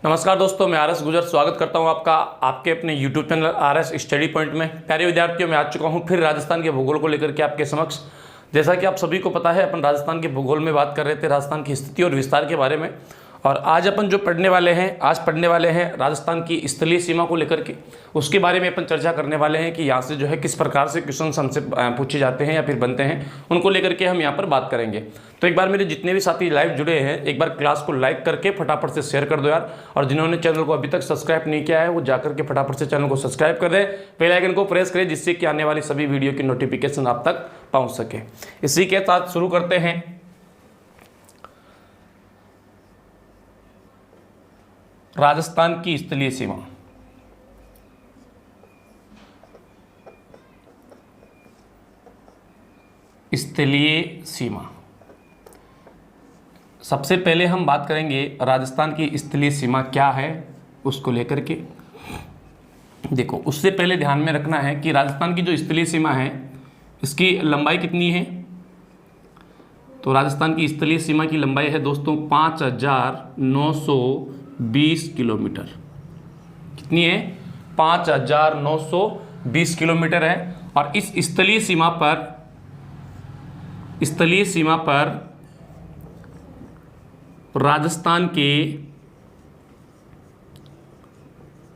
नमस्कार दोस्तों, मैं आरएस गुजर स्वागत करता हूं आपका आपके अपने YouTube channel RS study point में। प्यारे विद्यार्थियों, मैं आ चुका हूं फिर राजस्थान के भूगोल को लेकर के आपके समक्ष। जैसा कि आप सभी को पता है, अपन राजस्थान के भूगोल में बात कर रहे थे, राजस्थान की स्थिति और विस्तार के बारे में। और आज अपन जो पढ़ने वाले हैं राजस्थान की स्थलीय सीमा को लेकर के, उसके बारे में अपन चर्चा करने वाले हैं कि यहाँ से जो है किस प्रकार से क्वेश्चन हमसे पूछे जाते हैं या फिर बनते हैं, उनको लेकर के हम यहाँ पर बात करेंगे। तो एक बार मेरे जितने भी साथी लाइव जुड़े हैं, एक बार क्लास को लाइक करके फटाफट से शेयर कर दो यार। और जिन्होंने चैनल को अभी तक सब्सक्राइब नहीं किया है, वो जाकर के फटाफट से चैनल को सब्सक्राइब कर दें, बेल आइकन को प्रेस करें, जिससे कि आने वाली सभी वीडियो की नोटिफिकेशन आप तक पहुँच सके। इसी के साथ शुरू करते हैं। राजस्थान की स्थलीय सीमा। स्थलीय सीमा, सबसे पहले हम बात करेंगे राजस्थान की स्थलीय सीमा क्या है उसको लेकर के। देखो, उससे पहले ध्यान में रखना है कि राजस्थान की जो स्थलीय सीमा है, इसकी लंबाई कितनी है। तो राजस्थान की स्थलीय सीमा की लंबाई है दोस्तों 5,920 किलोमीटर। कितनी है? 5,920 किलोमीटर है। और इस स्थलीय सीमा पर राजस्थान के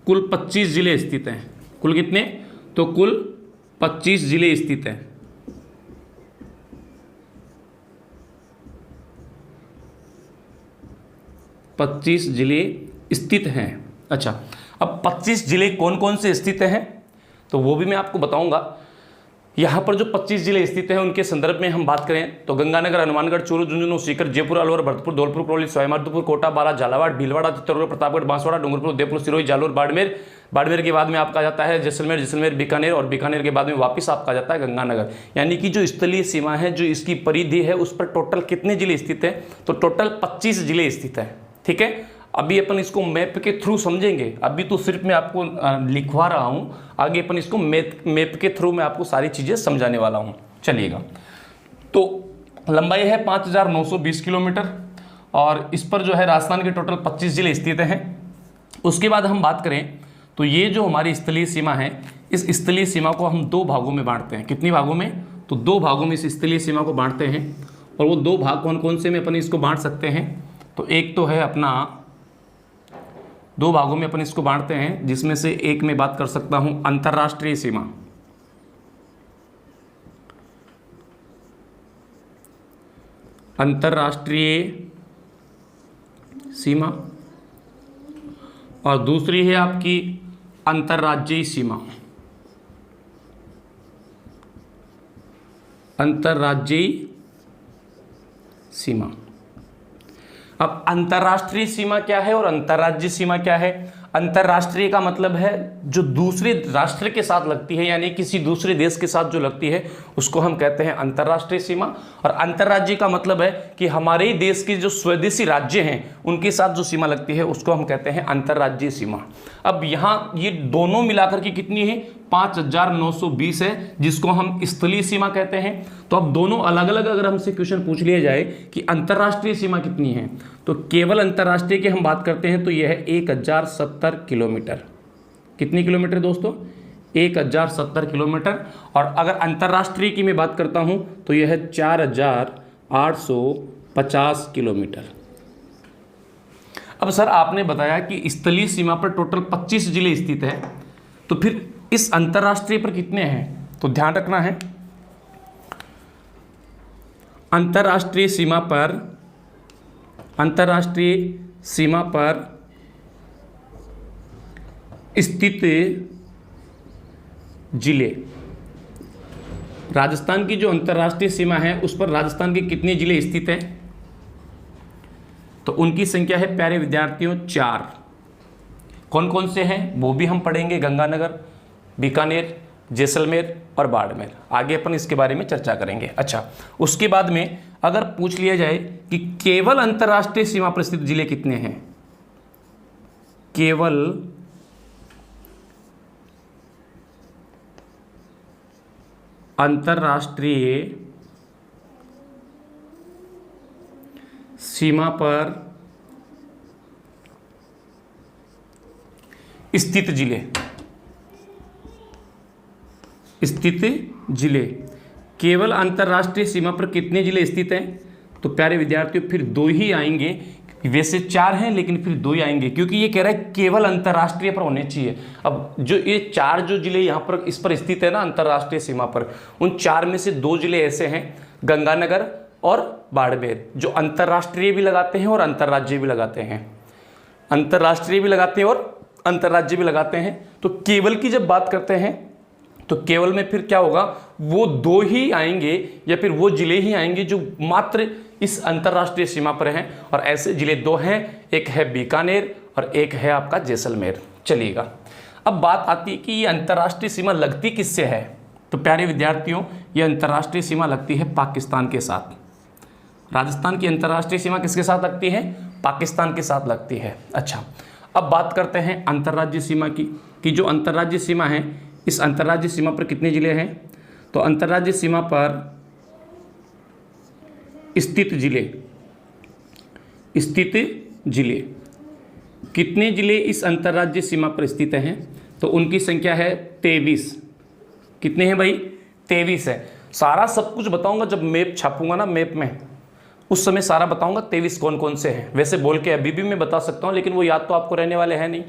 कुल 25 जिले स्थित हैं। कुल कितने? तो कुल 25 जिले स्थित हैं। पच्चीस जिले स्थित हैं। अच्छा, अब 25 जिले कौन कौन से स्थित हैं तो वो भी मैं आपको बताऊंगा। यहाँ पर जो 25 जिले स्थित हैं उनके संदर्भ में हम बात करें तो गंगानगर, हनुमानगढ़, चूरू, झुंझुनू, सीकर, जयपुर, अलवर, भरतपुर, धौलपुर, करौली, सवाईमाधोपुर, कोटा, बारा, झालावाड़, भीलवाड़ा, चित्तौड़गढ़, प्रतापगढ़, बांसवाड़ा, डूंगरपुर, उदयपुर, सिरोही, जालोर, बाड़मेर के बाद में आपका जाता है जैसलमेर, बीकानेर, और बीकानेर के बाद में वापस आपका जाता है गंगानगर। यानी कि जो स्थलीय सीमा है, जो इसकी परिधि है, उस पर टोटल कितने जिले स्थित हैं? तो टोटल 25 जिले स्थित हैं। ठीक है, अभी अपन इसको मैप के थ्रू समझेंगे। अभी तो सिर्फ मैं आपको लिखवा रहा हूँ, आगे अपन इसको मैप के थ्रू मैं आपको सारी चीज़ें समझाने वाला हूँ। चलिएगा, तो लंबाई है 5,920 किलोमीटर और इस पर जो है राजस्थान के टोटल 25 जिले स्थित हैं। उसके बाद हम बात करें तो ये जो हमारी स्थलीय सीमा है, इस स्थलीय सीमा को हम दो भागों में बांटते हैं। कितनी भागों में? तो दो भागों में इस स्थलीय सीमा को बांटते हैं। और वो दो भाग कौन कौन से में अपन इसको बांट सकते हैं? तो एक तो है अपना, दो भागों में अपन इसको बांटते हैं, जिसमें से एक में बात कर सकता हूं अंतर्राष्ट्रीय सीमा। अंतर्राष्ट्रीय सीमा और दूसरी है आपकी अंतर्राज्यीय सीमा। अंतर्राज्यीय सीमा। अब अंतर्राष्ट्रीय सीमा क्या है और अंतर्राज्यीय सीमा क्या है? अंतर्राष्ट्रीय का मतलब है जो दूसरे राष्ट्र के साथ लगती है, यानी किसी दूसरे देश के साथ जो लगती है, उसको हम कहते हैं अंतर्राष्ट्रीय सीमा। और अंतर्राज्यीय का मतलब है कि हमारे ही देश के जो स्वदेशी राज्य हैं उनके साथ जो सीमा लगती है, उसको हम कहते हैं अंतर्राज्यीय सीमा। अब यहाँ ये दोनों मिलाकर के कितनी है? 5,920 है, जिसको हम स्थलीय सीमा कहते हैं। तो अब दोनों अलग अलग अगर हमसे क्वेश्चन पूछ लिया जाए कि अंतर्राष्ट्रीय सीमा कितनी है, तो केवल अंतर्राष्ट्रीय की हम बात करते हैं तो यह है 1,070 किलोमीटर। कितनी किलोमीटर दोस्तों? 1,070 किलोमीटर। और अगर अंतर्राष्ट्रीय की मैं बात करता हूं तो यह है 4,850 किलोमीटर। अब सर, आपने बताया कि स्थलीय सीमा पर टोटल 25 जिले स्थित है, तो फिर इस अंतर्राष्ट्रीय पर कितने हैं? तो ध्यान रखना है, अंतर्राष्ट्रीय सीमा पर स्थित जिले, राजस्थान की जो अंतर्राष्ट्रीय सीमा है उस पर राजस्थान के कितने जिले स्थित हैं? तो उनकी संख्या है प्यारे विद्यार्थियों 4। कौन कौन से हैं वो भी हम पढ़ेंगे। गंगानगर, बीकानेर, जैसलमेर और बाड़मेर। आगे अपन इसके बारे में चर्चा करेंगे। अच्छा, उसके बाद में अगर पूछ लिया जाए कि केवल अंतर्राष्ट्रीय सीमा पर स्थित जिले कितने हैं, केवल अंतर्राष्ट्रीय सीमा पर स्थित जिले, स्थित जिले। केवल अंतर्राष्ट्रीय सीमा पर कितने जिले स्थित हैं? तो प्यारे विद्यार्थियों फिर 2 ही आएंगे, वैसे 4 हैं लेकिन फिर 2 ही आएंगे, क्योंकि ये कह रहा है केवल अंतर्राष्ट्रीय पर होने चाहिए। अब जो ये 4 जो जिले यहाँ पर इस पर स्थित है ना अंतर्राष्ट्रीय सीमा पर, उन 4 में से 2 जिले ऐसे हैं, गंगानगर और बाड़मेर, जो अंतर्राष्ट्रीय भी लगाते हैं और अंतर्राज्यीय भी लगाते हैं, अंतर्राष्ट्रीय भी लगाते हैं और अंतर्राज्यीय भी लगाते हैं। तो केवल की जब बात करते हैं तो केवल में फिर क्या होगा, वो 2 ही आएंगे या फिर वो जिले ही आएंगे जो मात्र इस अंतर्राष्ट्रीय सीमा पर हैं, और ऐसे जिले 2 हैं, एक है बीकानेर और एक है आपका जैसलमेर। चलिएगा, अब बात आती है कि ये अंतर्राष्ट्रीय सीमा लगती किससे है? तो प्यारे विद्यार्थियों, ये अंतर्राष्ट्रीय सीमा लगती है पाकिस्तान के साथ। राजस्थान की अंतर्राष्ट्रीय सीमा किसके साथ लगती है? पाकिस्तान के साथ लगती है। अच्छा, अब बात करते हैं अंतर्राज्यीय सीमा की, कि जो अंतर्राज्यीय सीमा है, इस अंतर्राज्यीय सीमा पर कितने जिले हैं? तो अंतर्राज्यीय सीमा पर स्थित जिले, स्थित जिले, कितने जिले इस अंतर्राज्यीय सीमा पर स्थित हैं? तो उनकी संख्या है 23। कितने हैं भाई? 23 है। सारा सब कुछ बताऊंगा जब मैप छापूंगा ना, मैप में उस समय सारा बताऊंगा 23 कौन कौन से हैं। वैसे बोल के अभी भी मैं बता सकता हूं, लेकिन वो याद तो आपको रहने वाले हैं नहीं।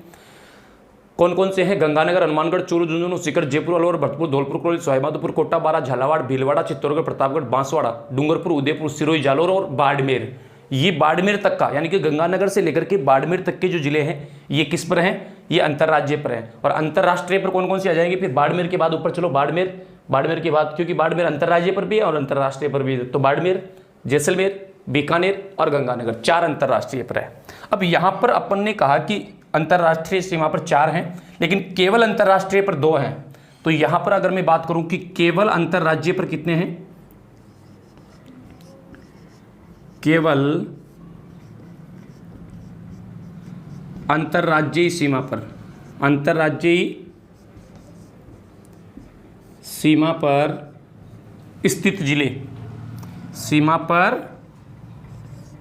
कौन कौन से हैं? गंगानगर, हनुमानगढ़, चूरू, झुंझुनू, सीकर, जयपुर, अलवर, भरतपुर, धौलपुर, करौली, सवाईमाधोपुर, कोटा, बारा, झालावाड़, भीलवाड़ा, चित्तौड़गढ़, प्रतापगढ़, बांसवाड़ा, डूंगरपुर, उदयपुर, सिरोही, जालोर और बाड़मेर। ये बाड़मेर तक का, यानी कि गंगानगर से लेकर के बाड़मेर तक के जो जिले हैं, ये किस पर हैं? ये अंतर्राज्यीय पर हैं। और अंतर्राष्ट्रीय पर कौन कौन से आ जाएंगे? फिर बाड़मेर के बाद ऊपर चलो, बाड़मेर, बाड़मेर के बाद, क्योंकि बाड़मेर अंतर्राज्यीय पर भी है और अंतर्राष्ट्रीय पर भी है, तो बाड़मेर, जैसलमेर, बीकानेर और गंगानगर, 4 अंतर्राष्ट्रीय पर है। अब यहाँ पर अपन ने कहा कि अंतर्राष्ट्रीय सीमा पर 4 हैं, लेकिन केवल अंतर्राष्ट्रीय पर 2 हैं। तो यहां पर अगर मैं बात करूं कि केवल अंतर्राज्यीय पर कितने हैं? केवल अंतर्राज्यीय सीमा पर, अंतर्राज्यीय सीमा पर स्थित जिले, सीमा पर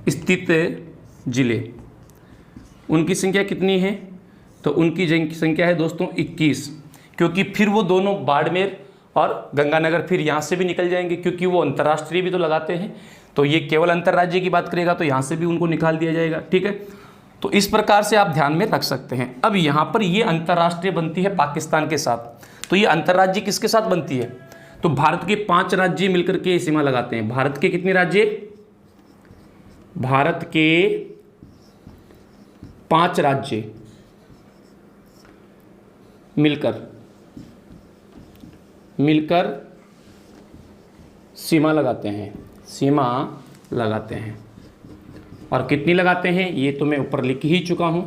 स्थित जिले, उनकी संख्या कितनी है? तो उनकी संख्या है दोस्तों 21, क्योंकि फिर वो दोनों बाड़मेर और गंगानगर फिर यहाँ से भी निकल जाएंगे, क्योंकि वो अंतर्राष्ट्रीय भी तो लगाते हैं। तो ये केवल अंतर्राज्यीय की बात करेगा तो यहाँ से भी उनको निकाल दिया जाएगा। ठीक है, तो इस प्रकार से आप ध्यान में रख सकते हैं। अब यहाँ पर ये अंतर्राष्ट्रीय बनती है पाकिस्तान के साथ। तो ये अंतर्राज्यीय किसके साथ बनती है? तो भारत के 5 राज्य मिलकर के सीमा लगाते हैं। भारत के कितने राज्य? भारत के 5 राज्य मिलकर सीमा लगाते हैं, सीमा लगाते हैं। और कितनी लगाते हैं ये तो मैं ऊपर लिख ही चुका हूं,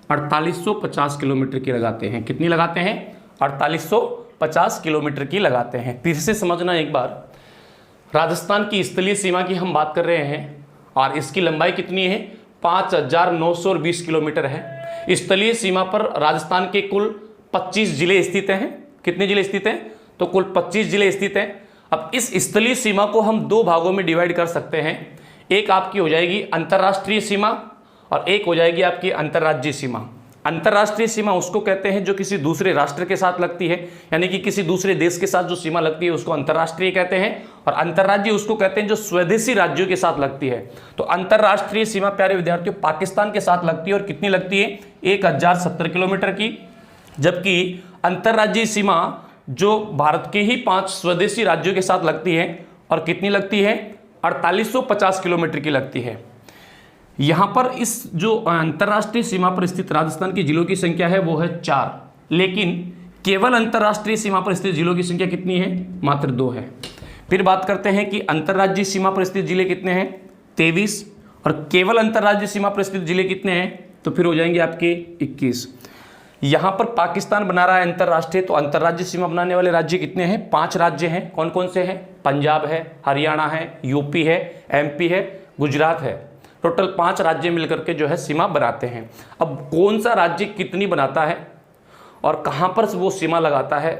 4850 किलोमीटर की लगाते हैं। कितनी लगाते हैं? 4850 किलोमीटर की लगाते हैं। फिर से समझना एक बार, राजस्थान की स्थलीय सीमा की हम बात कर रहे हैं और इसकी लंबाई कितनी है? 5920 किलोमीटर है। स्थलीय सीमा पर राजस्थान के कुल 25 जिले स्थित हैं। कितने जिले स्थित हैं? तो कुल 25 जिले स्थित हैं। अब इस स्थलीय सीमा को हम 2 भागों में डिवाइड कर सकते हैं। एक आपकी हो जाएगी अंतर्राष्ट्रीय सीमा और एक हो जाएगी आपकी अंतर्राज्यीय सीमा। अंतर्राष्ट्रीय सीमा उसको कहते हैं जो किसी दूसरे राष्ट्र के साथ लगती है, यानी कि किसी दूसरे देश के साथ जो सीमा लगती है उसको अंतर्राष्ट्रीय कहते हैं। और अंतर्राज्यीय उसको कहते हैं जो स्वदेशी राज्यों के साथ लगती है। तो अंतर्राष्ट्रीय सीमा प्यारे विद्यार्थियों पाकिस्तान के साथ लगती है और कितनी लगती है? 1070 किलोमीटर की। जबकि अंतर्राज्यीय सीमा जो भारत के ही 5 स्वदेशी राज्यों के साथ लगती है और कितनी लगती है? 4850 किलोमीटर की लगती है। यहां पर इस जो अंतर्राष्ट्रीय सीमा पर स्थित राजस्थान के जिलों की संख्या है वो है 4, लेकिन केवल अंतर्राष्ट्रीय सीमा पर स्थित जिलों की संख्या कितनी है? मात्र 2 है। फिर बात करते हैं कि अंतर्राज्यीय सीमा पर स्थित जिले कितने हैं? 23। और केवल अंतर्राज्यीय सीमा पर स्थित जिले कितने हैं? तो फिर हो जाएंगे आपके 21। यहां पर पाकिस्तान बना रहा है अंतर्राष्ट्रीय, तो अंतर्राज्यीय सीमा बनाने वाले राज्य कितने हैं? 5 राज्य हैं। कौन कौन से हैं? पंजाब है, हरियाणा है, यूपी है, एमपी है, गुजरात है। टोटल 5 राज्य मिलकर के जो है सीमा बनाते हैं। अब कौन सा राज्य कितनी बनाता है और कहां पर वो सीमा लगाता है,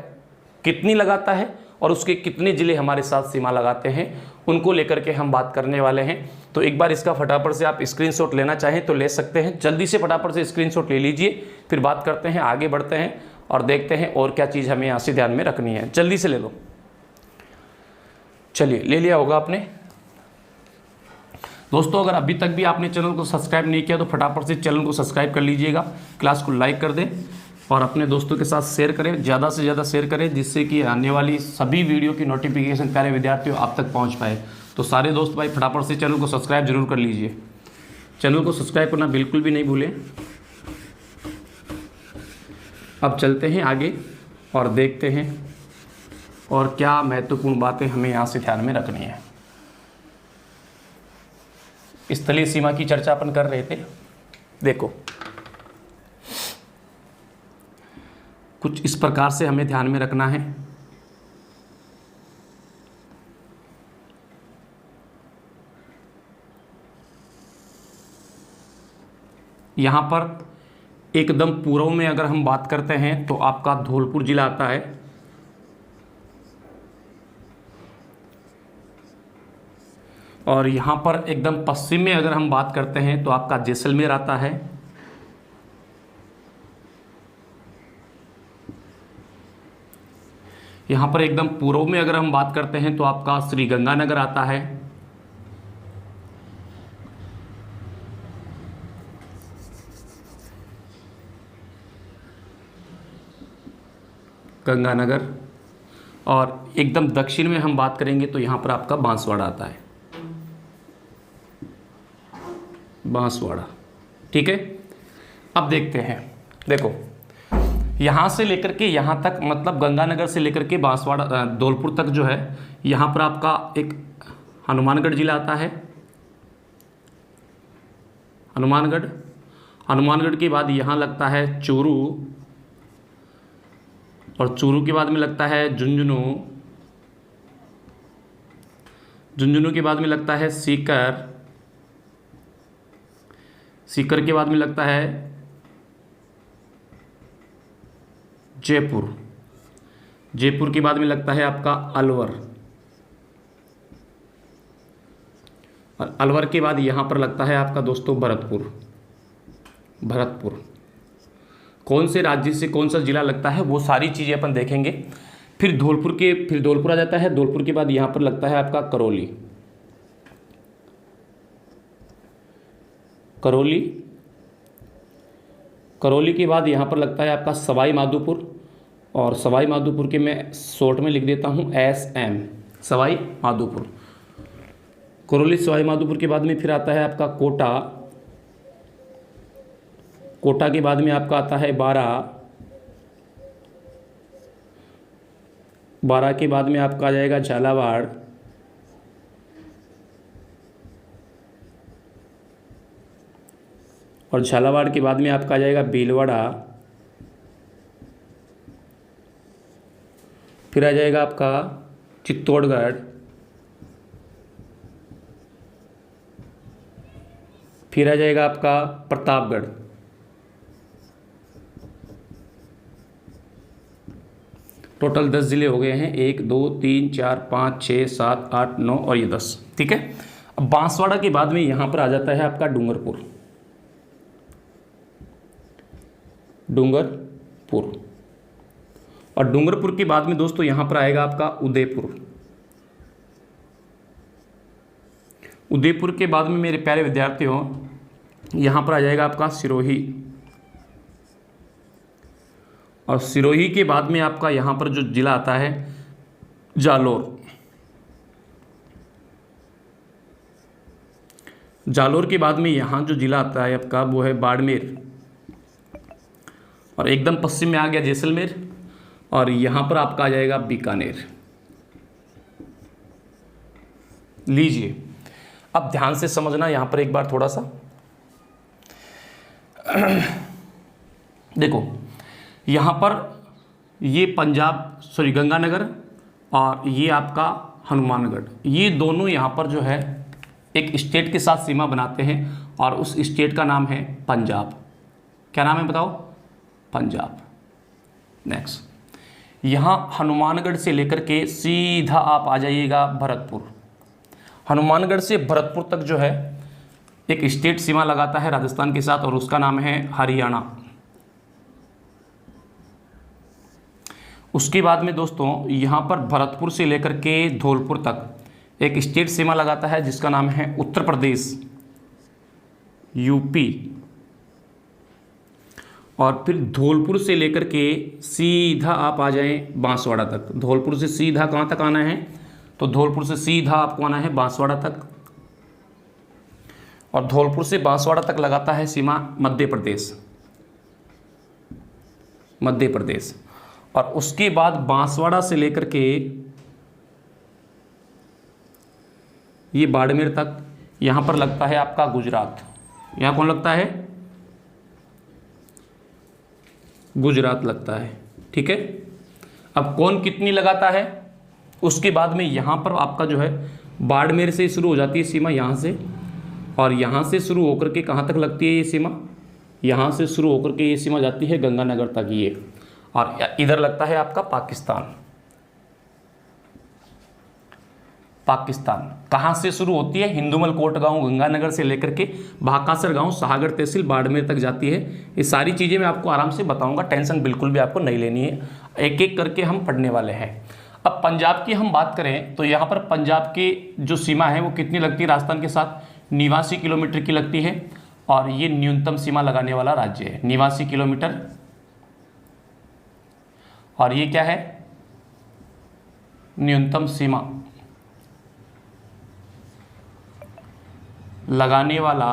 कितनी लगाता है और उसके कितने ज़िले हमारे साथ सीमा लगाते हैं, उनको लेकर के हम बात करने वाले हैं। तो एक बार इसका फटाफट से आप स्क्रीनशॉट लेना चाहें तो ले सकते हैं, जल्दी से फटाफट से स्क्रीनशॉट ले लीजिए, फिर बात करते हैं, आगे बढ़ते हैं और देखते हैं और क्या चीज़ हमें यहाँ से ध्यान में रखनी है। जल्दी से ले लो। चलिए, ले लिया होगा आपने। दोस्तों, अगर अभी तक भी आपने चैनल को सब्सक्राइब नहीं किया तो फटाफट से चैनल को सब्सक्राइब कर लीजिएगा, क्लास को लाइक कर दें और अपने दोस्तों के साथ शेयर करें, ज़्यादा से ज़्यादा शेयर करें, जिससे कि आने वाली सभी वीडियो की नोटिफिकेशन प्यारे विद्यार्थियों आप तक पहुंच पाए। तो सारे दोस्त भाई फटाफट से चैनल को सब्सक्राइब जरूर कर लीजिए, चैनल को सब्सक्राइब करना बिल्कुल भी नहीं भूलें। अब चलते हैं आगे और देखते हैं और क्या महत्वपूर्ण बातें हमें यहाँ से ध्यान में रखनी है। स्थलीय सीमा की चर्चा अपन कर रहे थे। देखो, कुछ इस प्रकार से हमें ध्यान में रखना है। यहाँ पर एकदम पूर्व में अगर हम बात करते हैं तो आपका धौलपुर जिला आता है, और यहाँ पर एकदम पश्चिम में अगर हम बात करते हैं तो आपका जैसलमेर आता है, यहाँ पर एकदम पूर्व में अगर हम बात करते हैं तो आपका श्रीगंगानगर आता है, गंगानगर, और एकदम दक्षिण में हम बात करेंगे तो यहाँ पर आपका बांसवाड़ा आता है, बांसवाड़ा। ठीक है, अब देखते हैं। देखो, यहाँ से लेकर के यहाँ तक, मतलब गंगानगर से लेकर के बांसवाड़ा धौलपुर तक जो है, यहाँ पर आपका एक हनुमानगढ़ जिला आता है, हनुमानगढ़ के बाद यहाँ लगता है चूरू, और चूरू के बाद में लगता है झुंझुनू, झुंझुनू के बाद में लगता है सीकर, सीकर के बाद में लगता है जयपुर, जयपुर के बाद में लगता है आपका अलवर, और अलवर के बाद यहाँ पर लगता है आपका दोस्तों भरतपुर। भरतपुर कौन से राज्य से कौन सा जिला लगता है वो सारी चीज़ें अपन देखेंगे। फिर धौलपुर आ जाता है, धौलपुर के बाद यहाँ पर लगता है आपका करौली, करौली के बाद यहाँ पर लगता है आपका सवाई माधोपुर, और सवाई माधोपुर के मैं शॉर्ट में लिख देता हूँ SM, सवाई माधोपुर। करौली सवाई माधोपुर के बाद में फिर आता है आपका कोटा, कोटा के बाद में आपका आता है बारा के बाद में आपका आ जाएगा झालावाड़, और झालावाड़ के बाद में आपका आ जाएगा भीलवाड़ा, फिर आ जाएगा आपका चित्तौड़गढ़, फिर आ जाएगा आपका प्रतापगढ़, टोटल 10 ज़िले हो गए हैं। 1 2 3 4 5 6 7 8 9 और ये 10। ठीक है, अब बांसवाड़ा के बाद में यहाँ पर आ जाता है आपका डूंगरपुर, और डूंगरपुर के बाद में दोस्तों यहाँ पर आएगा आपका उदयपुर, उदयपुर के बाद में मेरे प्यारे विद्यार्थियों यहाँ पर आ जाएगा आपका सिरोही, और सिरोही के बाद में आपका यहाँ पर जो जिला आता है जालोर, जालोर के बाद में यहाँ जो जिला आता है आपका वो है बाड़मेर, और एकदम पश्चिम में आ गया जैसलमेर, और यहाँ पर आपका आ जाएगा बीकानेर। लीजिए, अब ध्यान से समझना यहाँ पर एक बार थोड़ा सा। देखो, यहाँ पर ये गंगानगर और ये आपका हनुमानगढ़, ये दोनों यहाँ पर जो है एक स्टेट के साथ सीमा बनाते हैं, और उस स्टेट का नाम है पंजाब। क्या नाम है बताओ? पंजाब। नेक्स्ट, यहाँ हनुमानगढ़ से लेकर के सीधा आप आ जाइएगा भरतपुर। हनुमानगढ़ से भरतपुर तक जो है एक स्टेट सीमा लगाता है राजस्थान के साथ, और उसका नाम है हरियाणा। उसके बाद में दोस्तों यहाँ पर भरतपुर से लेकर के धौलपुर तक एक स्टेट सीमा लगाता है जिसका नाम है उत्तर प्रदेश, यूपी। और फिर धौलपुर से लेकर के सीधा आप आ जाएं बांसवाड़ा तक। धौलपुर से सीधा कहाँ तक आना है, तो धौलपुर से सीधा आपको आना है बांसवाड़ा तक, और धौलपुर से बांसवाड़ा तक लगाता है सीमा मध्य प्रदेश, मध्य प्रदेश। और उसके बाद बांसवाड़ा से लेकर के ये बाड़मेर तक यहाँ पर लगता है आपका गुजरात। यहाँ कौन लगता है, गुजरात लगता है, ठीक है। अब कौन कितनी लगाता है, उसके बाद में यहाँ पर आपका जो है बाड़मेर से शुरू हो जाती है सीमा यहाँ से, और यहाँ से शुरू होकर के कहाँ तक लगती है ये सीमा, यहाँ से शुरू होकर के ये सीमा जाती है गंगानगर तक ये, और इधर लगता है आपका पाकिस्तान। पाकिस्तान कहाँ से शुरू होती है, हिंदुमल कोट गांव गंगानगर से लेकर के भाकासर गांव साहागढ़ तहसील बाड़मेर तक जाती है। ये सारी चीज़ें मैं आपको आराम से बताऊंगा, टेंशन बिल्कुल भी आपको नहीं लेनी है, एक एक करके हम पढ़ने वाले हैं। अब पंजाब की हम बात करें तो यहाँ पर पंजाब की जो सीमा है वो कितनी लगती है राजस्थान के साथ, 89 किलोमीटर की लगती है, और ये न्यूनतम सीमा लगाने वाला राज्य है, 89 किलोमीटर। और ये क्या है, न्यूनतम सीमा लगाने वाला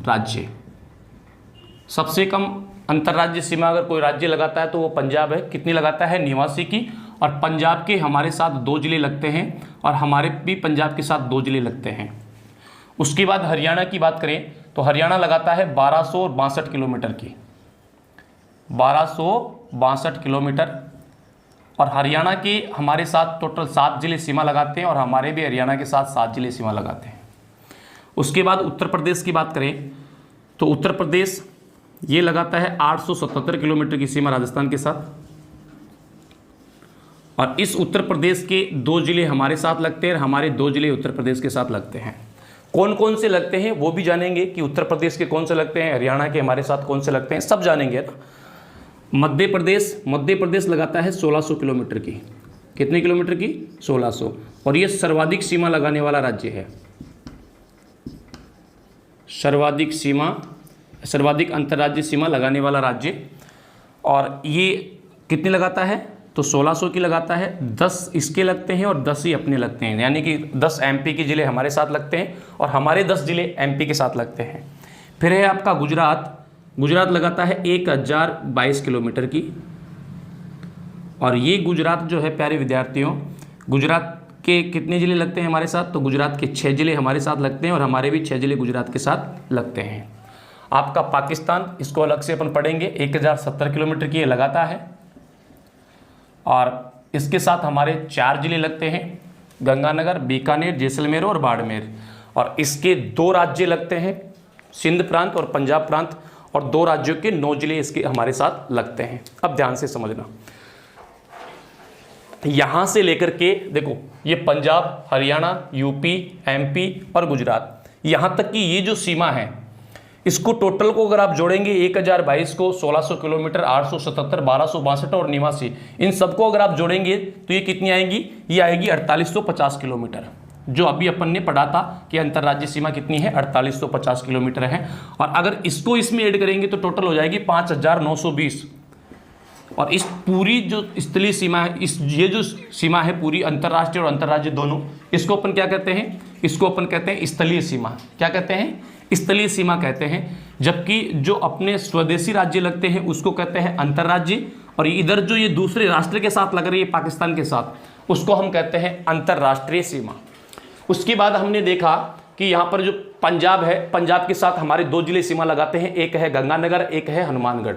राज्य। सबसे कम अंतर्राज्यीय सीमा अगर कोई राज्य लगाता है तो वो पंजाब है, कितनी लगाता है, 89 की। और पंजाब के हमारे साथ 2 जिले लगते हैं, और हमारे भी पंजाब के साथ 2 जिले लगते हैं। उसके बाद हरियाणा की बात करें तो हरियाणा लगाता है 1262 किलोमीटर की, 1262 किलोमीटर। और हरियाणा के हमारे साथ टोटल 7 जिले सीमा लगाते हैं, और हमारे भी हरियाणा के साथ 7 जिले सीमा लगाते हैं। उसके बाद उत्तर प्रदेश की बात करें तो उत्तर प्रदेश ये लगाता है 877 किलोमीटर की सीमा राजस्थान के साथ, और इस उत्तर प्रदेश के 2 जिले हमारे साथ लगते हैं, और हमारे 2 जिले उत्तर प्रदेश के साथ लगते हैं। कौन कौन से लगते हैं वो भी जानेंगे कि उत्तर प्रदेश के कौन से लगते हैं, हरियाणा के हमारे साथ कौन से लगते हैं, सब जानेंगे ना। मध्य प्रदेश लगाता है 1600 किलोमीटर की, कितने किलोमीटर की, 1600, और ये सर्वाधिक सीमा लगाने वाला राज्य है, सर्वाधिक अंतर्राज्यीय सीमा लगाने वाला राज्य। और ये कितनी लगाता है, तो 1600 की लगाता है, 10 इसके लगते हैं और 10 ही अपने लगते हैं, यानी कि 10 एमपी के जिले हमारे साथ लगते हैं और हमारे 10 जिले एमपी के साथ लगते हैं। फिर है आपका गुजरात लगाता है 1022 किलोमीटर की, और ये गुजरात जो है प्यारे विद्यार्थियों, गुजरात के कितने ज़िले लगते हैं हमारे साथ, तो गुजरात के 6 ज़िले हमारे साथ लगते हैं, और हमारे भी 6 ज़िले गुजरात के साथ लगते हैं। आपका पाकिस्तान, इसको अलग से अपन पढ़ेंगे, 1070 किलोमीटर की ये लगाता है, और इसके साथ हमारे 4 ज़िले लगते हैं, गंगानगर, बीकानेर, जैसलमेर और बाड़मेर। और इसके 2 राज्य लगते हैं, सिंध प्रांत और पंजाब प्रांत, और 2 राज्यों के 9 ज़िले इसके हमारे साथ लगते हैं। अब ध्यान से समझना, यहाँ से लेकर के देखो ये पंजाब, हरियाणा, यूपी, एमपी और गुजरात, यहाँ तक की ये जो सीमा है, इसको टोटल को अगर आप जोड़ेंगे 1022 को, 1600 किलोमीटर, 877, 1262 और 89, इन सबको अगर आप जोड़ेंगे तो ये कितनी आएंगी, ये आएगी 4850 किलोमीटर। जो अभी अपन ने पढ़ा था कि अंतर्राज्यीय सीमा कितनी है, 4850 किलोमीटर है। और अगर इसको इसमें ऐड करेंगे तो टोटल हो जाएगी 5920। और इस पूरी जो स्थलीय सीमा है, ये जो सीमा है पूरी, अंतर्राष्ट्रीय और अंतर्राज्यीय दोनों, इसको अपन क्या कहते हैं, इसको अपन कहते हैं स्थलीय सीमा। क्या कहते हैं, स्थलीय सीमा कहते हैं। जबकि जो अपने स्वदेशी राज्य लगते हैं उसको कहते हैं अंतर्राज्यीय, और इधर जो ये दूसरे राष्ट्र के साथ लग रही है पाकिस्तान के साथ, उसको हम कहते हैं अंतर्राष्ट्रीय सीमा। उसके बाद हमने देखा कि यहाँ पर जो पंजाब है, पंजाब के साथ हमारे 2 जिले सीमा लगाते हैं, एक है गंगानगर, एक है हनुमानगढ़।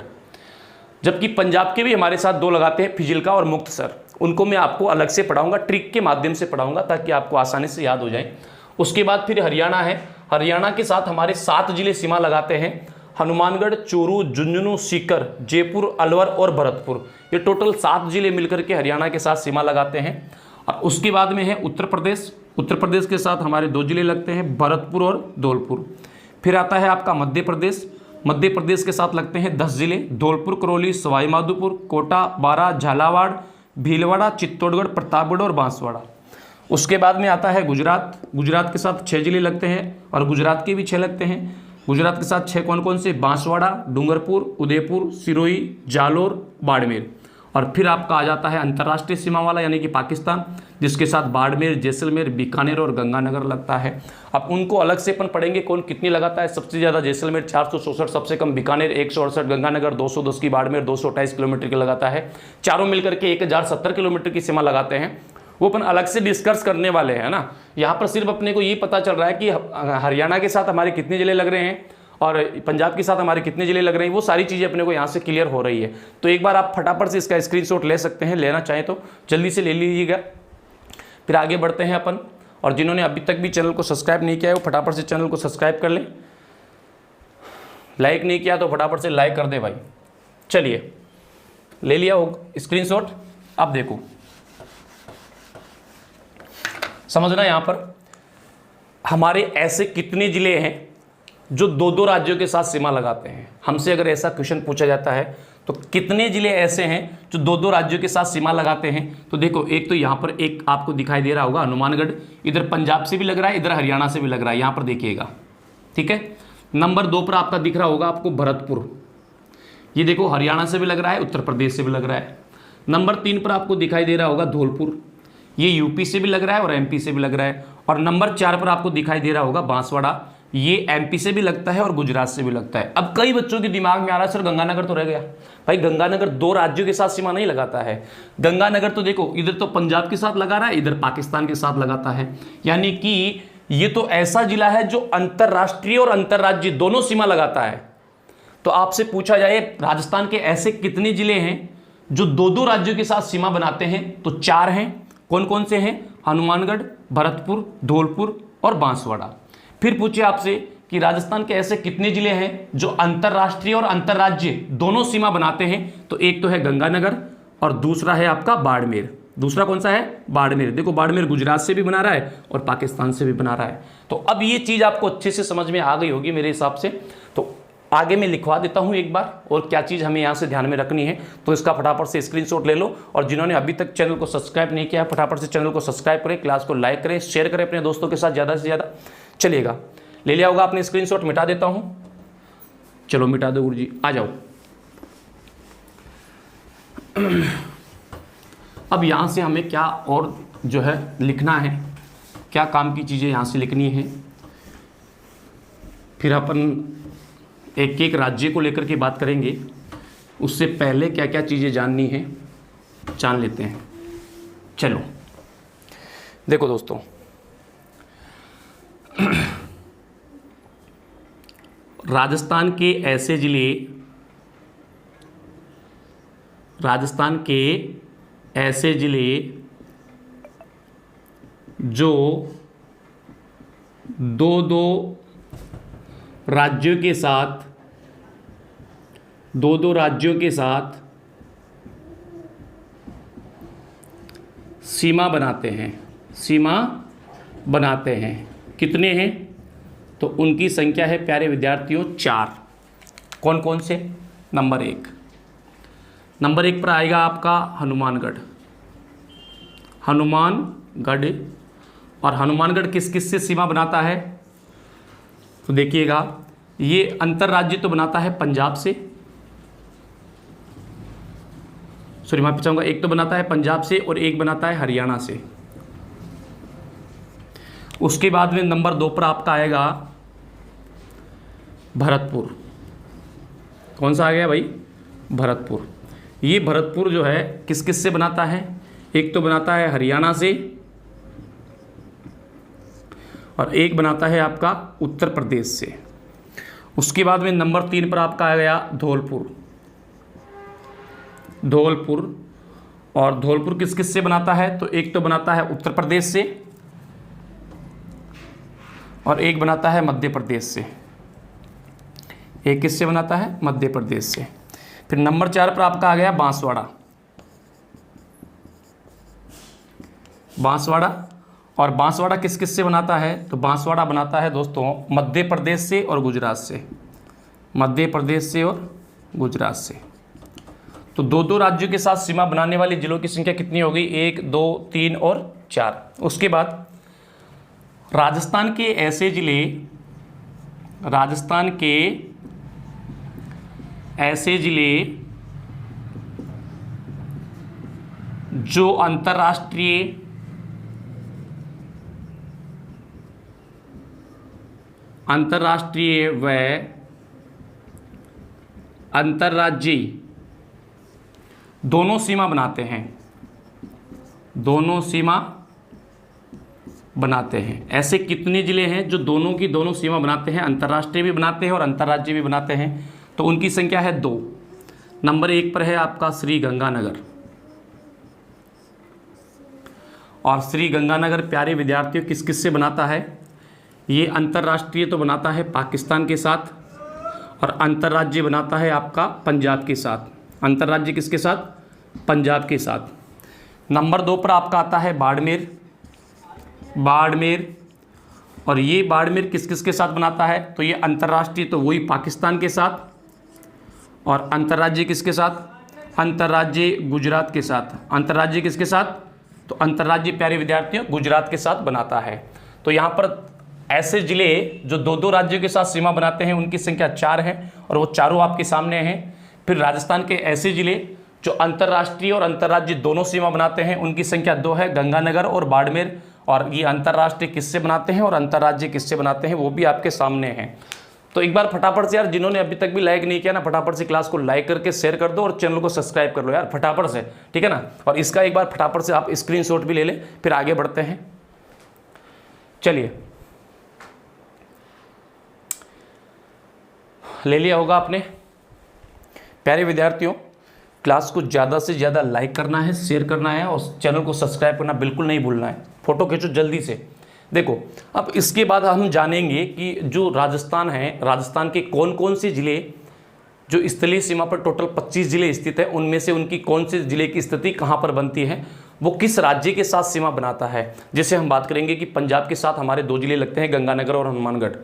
जबकि पंजाब के भी हमारे साथ 2 लगाते हैं, फिजिल्का और मुक्तसर। उनको मैं आपको अलग से पढ़ाऊंगा, ट्रिक के माध्यम से पढ़ाऊंगा ताकि आपको आसानी से याद हो जाए। उसके बाद फिर हरियाणा है, हरियाणा के साथ हमारे 7 जिले सीमा लगाते हैं, हनुमानगढ़, चूरू, झुंझुनू, सीकर, जयपुर, अलवर और भरतपुर। ये टोटल 7 जिले मिलकर के हरियाणा के साथ सीमा लगाते हैं। और उसके बाद में है उत्तर प्रदेश। उत्तर प्रदेश के साथ हमारे 2 जिले लगते हैं, भरतपुर और धौलपुर। फिर आता है आपका मध्य प्रदेश। मध्य प्रदेश के साथ लगते हैं 10 जिले, धौलपुर, करौली, सवाई माधोपुर, कोटा, बारा, झालावाड़, भीलवाड़ा, चित्तौड़गढ़, प्रतापगढ़ और बांसवाड़ा। उसके बाद में आता है गुजरात। गुजरात के साथ 6 जिले लगते हैं और गुजरात के भी 6 लगते हैं। गुजरात के साथ 6 कौन कौन से? बांसवाड़ा, डूंगरपुर, उदयपुर, सिरोही, जालोर, बाड़मेर। और फिर आपका आ जाता है अंतर्राष्ट्रीय सीमा वाला यानी कि पाकिस्तान, जिसके साथ बाड़मेर, जैसलमेर, बीकानेर और गंगानगर लगता है। अब उनको अलग से अपन पढ़ेंगे कौन कितनी लगाता है। सबसे ज़्यादा जैसलमेर 464, सबसे कम बीकानेर 168, गंगानगर 210 की, बाड़मेर 228 किलोमीटर की लगाता है। चारों मिलकर के 1070 किलोमीटर की सीमा लगाते हैं। वो अपन अलग से डिस्कस करने वाले हैं ना। यहाँ पर सिर्फ अपने को ये पता चल रहा है कि हरियाणा के साथ हमारे कितने जिले लग रहे हैं और पंजाब के साथ हमारे कितने जिले लग रहे हैं, वो सारी चीज़ें अपने को यहाँ से क्लियर हो रही है। तो एक बार आप फटाफट से इसका स्क्रीनशॉट ले सकते हैं, लेना चाहें तो जल्दी से ले लीजिएगा। फिर आगे बढ़ते हैं अपन। और जिन्होंने अभी तक भी चैनल को सब्सक्राइब नहीं किया है वो फटाफट से चैनल को सब्सक्राइब कर लें। लाइक नहीं किया तो फटाफट से लाइक कर दे भाई। चलिए, ले लिया हो स्क्रीनशॉट। अब देखो, समझना, यहाँ पर हमारे ऐसे कितने जिले हैं जो 2-2 राज्यों के साथ सीमा लगाते हैं। हमसे अगर ऐसा क्वेश्चन पूछा जाता है तो कितने जिले ऐसे हैं जो 2-2 राज्यों के साथ सीमा लगाते हैं? तो देखो, एक तो यहाँ पर एक आपको दिखाई दे रहा होगा हनुमानगढ़, इधर पंजाब से भी लग रहा है, इधर हरियाणा से भी लग रहा है, यहाँ पर देखिएगा, ठीक है। नंबर 2 पर आपका दिख रहा होगा आपको भरतपुर, ये देखो हरियाणा से भी लग रहा है, उत्तर प्रदेश से भी लग रहा है। नंबर 3 पर आपको दिखाई दे रहा होगा धौलपुर, ये यूपी से भी लग रहा है और एमपी से भी लग रहा है। और नंबर 4 पर आपको दिखाई दे रहा होगा बांसवाड़ा, ये एमपी से भी लगता है और गुजरात से भी लगता है। अब कई बच्चों के दिमाग में आ रहा है सर गंगानगर तो रह गया। भाई गंगानगर 2 राज्यों के साथ सीमा नहीं लगाता है। गंगानगर तो देखो इधर तो पंजाब के साथ लगा रहा है, इधर पाकिस्तान के साथ लगाता है। यानी कि ये तो ऐसा जिला है जो अंतरराष्ट्रीय और अंतर्राज्यीय दोनों सीमा लगाता है। तो आपसे पूछा जाए राजस्थान के ऐसे कितने जिले हैं जो 2-2 राज्यों के साथ सीमा बनाते हैं? तो 4 हैं। कौन कौन से हैं? हनुमानगढ़, भरतपुर, धौलपुर और बांसवाड़ा। फिर पूछे आपसे कि राजस्थान के ऐसे कितने जिले हैं जो अंतर्राष्ट्रीय और अंतर्राज्य दोनों सीमा बनाते हैं? तो एक तो है गंगानगर और दूसरा है आपका बाड़मेर। दूसरा कौन सा है? बाड़मेर। देखो बाड़मेर गुजरात से भी बना रहा है और पाकिस्तान से भी बना रहा है। तो अब ये चीज़ आपको अच्छे से समझ में आ गई होगी मेरे हिसाब से। तो आगे मैं लिखवा देता हूँ एक बार और क्या चीज़ हमें यहाँ से ध्यान में रखनी है, तो इसका फटाफट से स्क्रीनशॉट ले लो। और जिन्होंने अभी तक चैनल को सब्सक्राइब नहीं किया फटाफट से चैनल को सब्सक्राइब करें, क्लास को लाइक करें, शेयर करें अपने दोस्तों के साथ ज़्यादा से ज़्यादा। चलिएगा, ले लिया होगा आपने स्क्रीनशॉट, मिटा देता हूँ। चलो मिटा दो गुरु जी, आ जाओ। अब यहाँ से हमें क्या और जो है लिखना है, क्या काम की चीज़ें यहाँ से लिखनी है, फिर अपन एक एक राज्य को लेकर के बात करेंगे। उससे पहले क्या क्या चीज़ें जाननी है जान लेते हैं। चलो देखो दोस्तों, राजस्थान के ऐसे जिले, राजस्थान के ऐसे जिले जो 2-2 राज्यों के साथ 2-2 राज्यों के साथ सीमा बनाते हैं, सीमा बनाते हैं। कितने हैं? तो उनकी संख्या है प्यारे विद्यार्थियों 4। कौन कौन से? नंबर 1 पर आएगा आपका हनुमानगढ़। हनुमानगढ़, और हनुमानगढ़ किस किस से सीमा बनाता है? तो देखिएगा, ये अंतर्राज्य तो बनाता है पंजाब से, सॉरी माफी चाहूँगा, एक तो बनाता है पंजाब से और एक बनाता है हरियाणा से। उसके बाद में नंबर 2 पर आपका आएगा भरतपुर। कौन सा आ गया भाई? भरतपुर। ये भरतपुर जो है किस किस से बनाता है? एक तो बनाता है हरियाणा से और एक बनाता है आपका उत्तर प्रदेश से। उसके बाद में नंबर 3 पर आपका आ गया धौलपुर। और धौलपुर किस किस से बनाता है? तो एक तो बनाता है उत्तर प्रदेश से और एक बनाता है मध्य प्रदेश से। ये किससे बनाता है? मध्य प्रदेश से। फिर नंबर 4 पर आपका आ गया बांसवाड़ा। बांसवाड़ा, और बांसवाड़ा किस किस से बनाता है? तो बांसवाड़ा बनाता है दोस्तों मध्य प्रदेश से और गुजरात से। मध्य प्रदेश से और गुजरात से। तो 2-2 राज्यों के साथ सीमा बनाने वाले जिलों की संख्या कितनी हो गई? 1, 2, 3 और 4। उसके बाद राजस्थान के ऐसे जिले, राजस्थान के ऐसे जिले जो अंतर्राष्ट्रीय व अंतर्राज्यीय दोनों सीमा बनाते हैं, दोनों सीमा बनाते हैं। ऐसे कितने जिले हैं जो दोनों की दोनों सीमा बनाते हैं? अंतर्राष्ट्रीय भी बनाते हैं और अंतर्राज्यीय भी बनाते हैं। तो उनकी संख्या है 2। नंबर 1 पर है आपका श्री गंगानगर। और श्री गंगानगर प्यारे विद्यार्थियों किस किस से बनाता है? ये अंतर्राष्ट्रीय तो बनाता है पाकिस्तान के साथ, और अंतर्राज्यीय बनाता है आपका पंजाब के साथ। अंतर्राज्यीय किसके साथ? पंजाब के साथ। नंबर 2 पर आपका आता है बाड़मेर। बाड़मेर, और ये बाड़मेर किस किस के साथ बनाता है? तो ये अंतर्राष्ट्रीय तो वही पाकिस्तान के साथ, और अंतर्राज्यीय किसके साथ? अंतर्राज्यीय गुजरात के साथ। अंतर्राज्यीय किसके साथ? तो अंतर्राज्यीय प्यारे विद्यार्थियों गुजरात के साथ बनाता है। तो यहाँ पर ऐसे जिले जो 2-2 राज्यों के साथ सीमा बनाते हैं उनकी संख्या 4 है, और वो चारों आपके सामने हैं। फिर राजस्थान के ऐसे जिले जो अंतर्राष्ट्रीय और अंतर्राज्यीय दोनों सीमा बनाते हैं उनकी संख्या 2 है, गंगानगर और बाड़मेर। और ये अंतर्राष्ट्रीय किससे बनाते हैं और अंतर्राज्यीय किससे बनाते हैं वो भी आपके सामने हैं। तो एक बार फटाफट से यार, जिन्होंने अभी तक भी लाइक नहीं किया ना, फटाफट से क्लास को लाइक करके शेयर कर दो और चैनल को सब्सक्राइब कर लो यार, फटाफट से, ठीक है ना। और इसका एक बार फटाफट से आप स्क्रीनशॉट भी ले लें, फिर आगे बढ़ते हैं। चलिए, ले लिया होगा आपने। प्यारे विद्यार्थियों, क्लास को ज़्यादा से ज़्यादा लाइक करना है, शेयर करना है, और चैनल को सब्सक्राइब करना बिल्कुल नहीं भूलना है। फोटो खींचो जल्दी से। देखो, अब इसके बाद हम जानेंगे कि जो राजस्थान है, राजस्थान के कौन कौन से ज़िले जो स्थलीय सीमा पर टोटल 25 ज़िले स्थित है, उनमें से उनकी कौन से ज़िले की स्थिति कहाँ पर बनती है, वो किस राज्य के साथ सीमा बनाता है। जैसे हम बात करेंगे कि पंजाब के साथ हमारे 2 ज़िले लगते हैं, गंगानगर और हनुमानगढ़।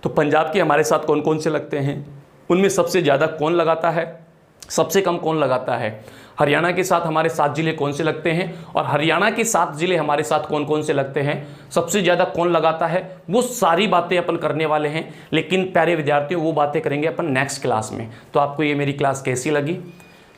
तो पंजाब के हमारे साथ कौन कौन से लगते हैं, उनमें सबसे ज़्यादा कौन लगाता है, सबसे कम कौन लगाता है। हरियाणा के साथ हमारे 7 ज़िले कौन से लगते हैं, और हरियाणा के 7 ज़िले हमारे साथ कौन कौन से लगते हैं, सबसे ज़्यादा कौन लगाता है, वो सारी बातें अपन करने वाले हैं। लेकिन प्यारे विद्यार्थियों, वो बातें करेंगे अपन नेक्स्ट क्लास में। तो आपको ये मेरी क्लास कैसी लगी,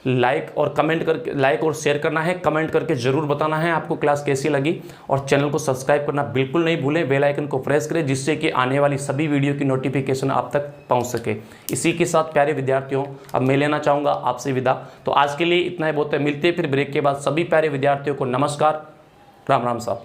लाइक और कमेंट करके, लाइक और शेयर करना है, कमेंट करके ज़रूर बताना है आपको क्लास कैसी लगी। और चैनल को सब्सक्राइब करना बिल्कुल नहीं भूलें, बेल आइकन को प्रेस करें, जिससे कि आने वाली सभी वीडियो की नोटिफिकेशन आप तक पहुंच सके। इसी के साथ प्यारे विद्यार्थियों, अब मैं लेना चाहूँगा आपसे विदा। तो आज के लिए इतना ही बहुत है, मिलते हैं फिर ब्रेक के बाद। सभी प्यारे विद्यार्थियों को नमस्कार, राम राम साहब।